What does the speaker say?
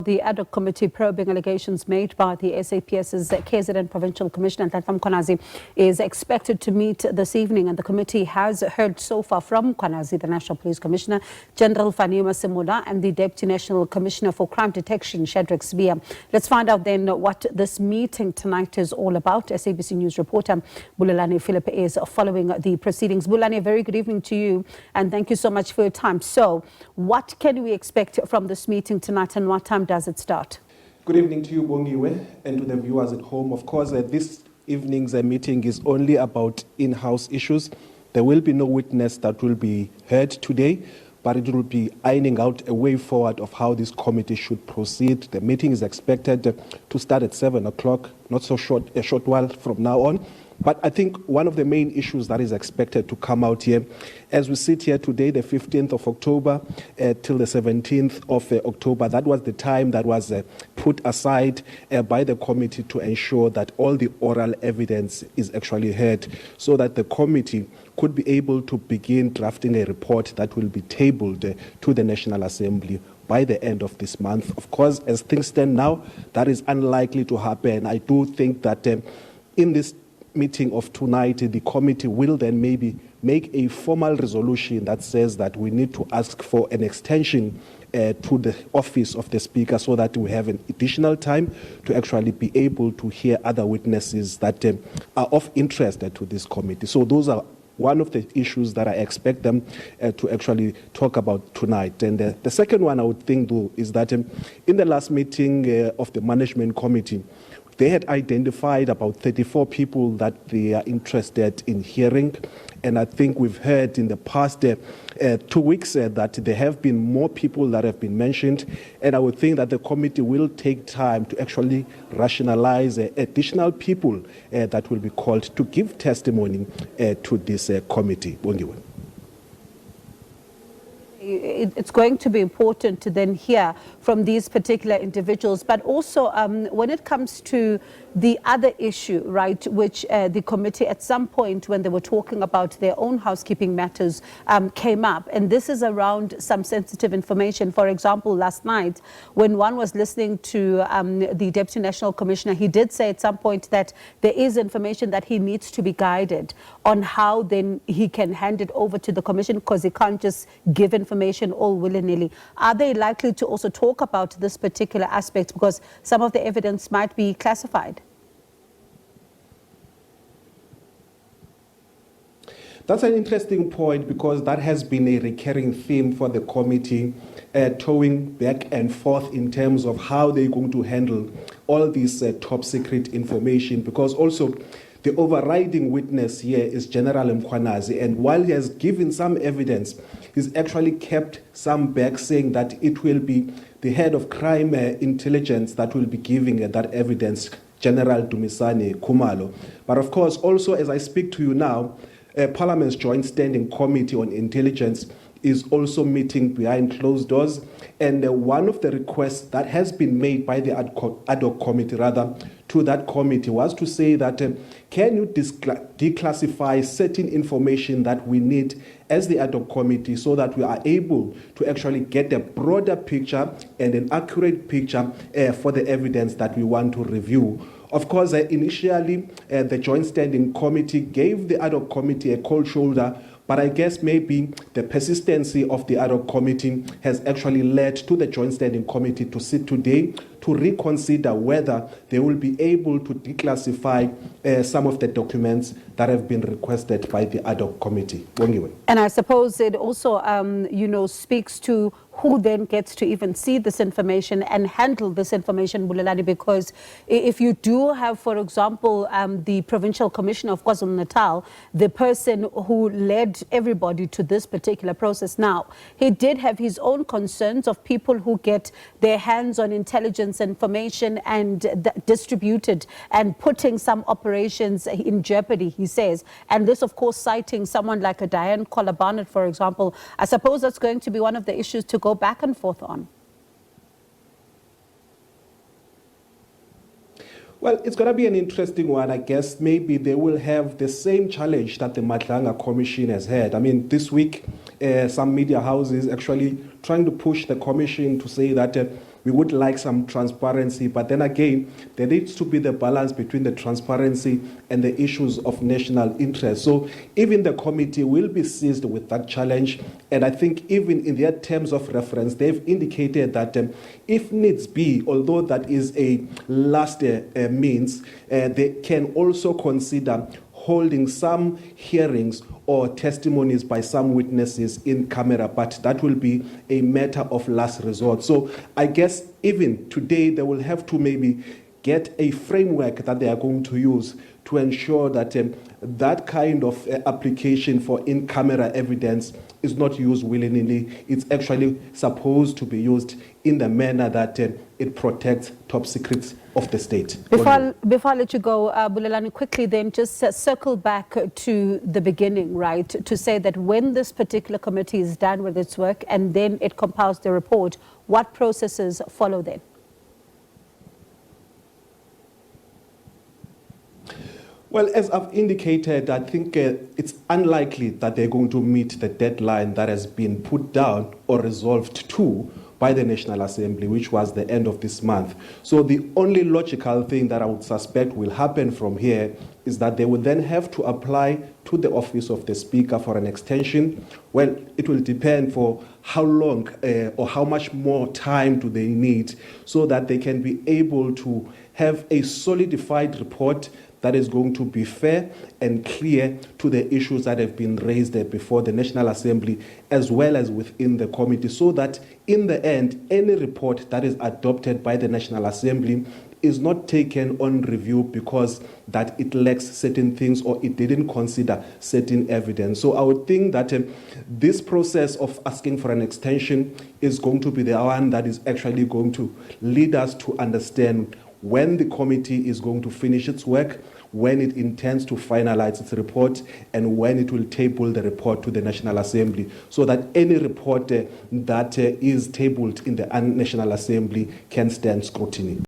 the Ad Hoc Committee probing allegations made by the SAPS KZN Provincial Commissioner Mkhwanazi is expected to meet this evening, and the committee has heard so far from Mkhwanazi, the National Police Commissioner, General Fannie Masemola, and the Deputy National Commissioner for Crime Detection, Shadrack Sibiya. Let's find out then what this meeting tonight is all about. SABC News reporter Bulelani Phillip is following the proceedings. Bulelani, a very good evening to you, and thank you so much for your time. So, what can we expect from this meeting tonight, and what time does it start? Good evening to you, Bongiwe, and to the viewers at home. Of course, this evening's meeting is only about in-house issues. There will be no witness that will be heard today, but it will be ironing out a way forward of how this committee should proceed. The meeting is expected to start at 7 o'clock, not so short, a short while from now on. But I think one of the main issues that is expected to come out here, as we sit here today, the 15th of October till the 17th of October, that was the time that was put aside by the committee to ensure that all the oral evidence is actually heard, so that the committee could be able to begin drafting a report that will be tabled to the National Assembly by the end of this month. Of course, as things stand now, that is unlikely to happen. I do think that in this meeting of tonight, the committee will then maybe make a formal resolution that says that we need to ask for an extension to the office of the Speaker, so that we have an additional time to actually be able to hear other witnesses that are of interest to this committee. So those are one of the issues that I expect them to actually talk about tonight. And the second one I would think, though, is that in the last meeting of the Management Committee, they had identified about 34 people that they are interested in hearing. And I think we've heard in the past 2 weeks that there have been more people that have been mentioned. And I would think that the committee will take time to actually rationalize additional people that will be called to give testimony to this committee. Bongiwe. It's going to be important to then hear from these particular individuals, but also when it comes to the other issue, right, which the committee at some point when they were talking about their own housekeeping matters came up, and this is around some sensitive information. For example, last night when one was listening to the Deputy National Commissioner, he did say at some point that there is information that he needs to be guided on how then he can hand it over to the commission, because he can't just give information all willy-nilly. Are they likely to also talk about this particular aspect, because some of the evidence might be classified? That's an interesting point, because that has been a recurring theme for the committee, towing back and forth in terms of how they're going to handle all this top secret information, because also the overriding witness here is General Mkhwanazi, and while he has given some evidence, he's actually kept some back, saying that it will be the head of crime intelligence that will be giving that evidence, General Dumisani Khumalo. But of course, also as I speak to you now, Parliament's Joint Standing Committee on Intelligence is also meeting behind closed doors, and one of the requests that has been made by the Ad Hoc Committee, rather, to that committee was to say that can you declassify certain information that we need as the Ad Hoc Committee, so that we are able to actually get a broader picture and an accurate picture for the evidence that we want to review. Of course, initially, the Joint Standing Committee gave the Ad Hoc Committee a cold shoulder, but I guess maybe the persistency of the Ad Hoc Committee has actually led to the Joint Standing Committee to sit today to reconsider whether they will be able to declassify some of the documents that have been requested by the Ad Hoc Committee. Bongiwe. And I suppose it also, speaks to who then gets to even see this information and handle this information, Bulelani, because if you do have, for example, the Provincial Commissioner of KwaZulu-Natal, the person who led everybody to this particular process now, he did have his own concerns of people who get their hands on intelligence information and distributed and putting some operations in jeopardy, he says. And this, of course, citing someone like a Diane Barnett, for example. I suppose that's going to be one of the issues to go back and forth on. Well, it's going to be an interesting one. I guess maybe they will have the same challenge that the Madlanga Commission has had. I mean, this week, some media houses actually trying to push the commission to say that we would like some transparency, but then again, there needs to be the balance between the transparency and the issues of national interest. So even the committee will be seized with that challenge, and I think even in their terms of reference, they've indicated that if needs be, although that is a last means, they can also consider holding some hearings or testimonies by some witnesses in camera, but that will be a matter of last resort. So I guess even today they will have to maybe get a framework that they are going to use to ensure that that kind of application for in-camera evidence is not used willy-nilly. It's actually supposed to be used in the manner that it protects top secrets of the state. Before I let you go, Bulelani, quickly then just circle back to the beginning, right, to say that when this particular committee is done with its work and then it compiles the report, what processes follow then? Well, as I've indicated, I think it's unlikely that they're going to meet the deadline that has been put down or resolved to by the National Assembly, which was the end of this month. So the only logical thing that I would suspect will happen from here is that they would then have to apply to the office of the Speaker for an extension. Well, it will depend for how long or how much more time do they need so that they can be able to have a solidified report that is going to be fair and clear to the issues that have been raised there before the National Assembly as well as within the committee, so that in the end, any report that is adopted by the National Assembly is not taken on review because that it lacks certain things or it didn't consider certain evidence. So I would think that this process of asking for an extension is going to be the one that is actually going to lead us to understand when the committee is going to finish its work, when it intends to finalize its report, and when it will table the report to the National Assembly, so that any report that is tabled in the National Assembly can stand scrutiny.